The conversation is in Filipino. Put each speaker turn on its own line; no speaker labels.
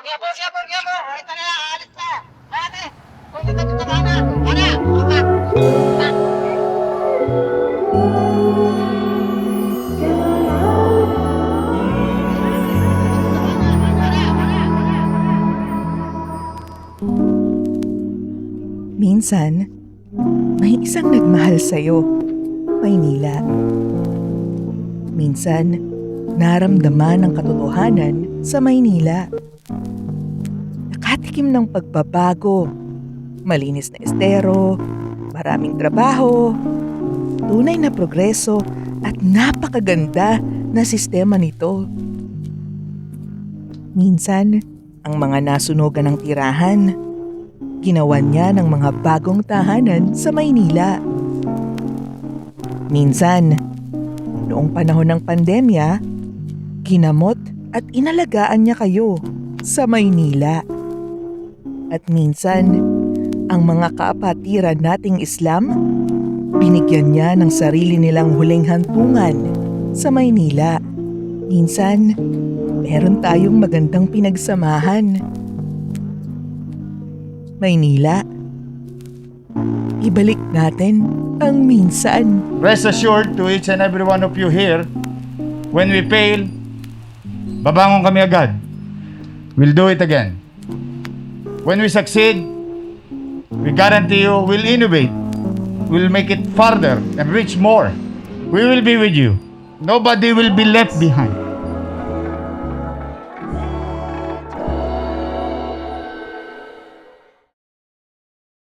Giyabol, giyabol, giyabol. Ito na, alis na. Ate, kung dito dito ka na. Ana, upat.
Minsan, may isang nagmahal sa'yo, Maynila. Minsan, naramdaman ang katotohanan sa Maynila. Nakatikim ng pagbabago, malinis na estero, maraming trabaho, tunay na progreso at napakaganda na sistema nito. Minsan, ang mga nasunugan ng tirahan, ginawa niya ng mga bagong tahanan sa Maynila. Minsan, noong panahon ng pandemya, ginamot at inalagaan niya kayo sa Maynila. At minsan, ang mga kaapatiran nating Islam, binigyan niya ng sarili nilang huling hantungan sa Maynila. Minsan, meron tayong magandang pinagsamahan. Maynila, ibalik natin ang minsan.
Rest assured to each and every one of you here, when we fail, babangon kami agad. We'll do it again. When we succeed, we guarantee you we'll innovate. We'll make it farther and reach more. We will be with you. Nobody will be left behind.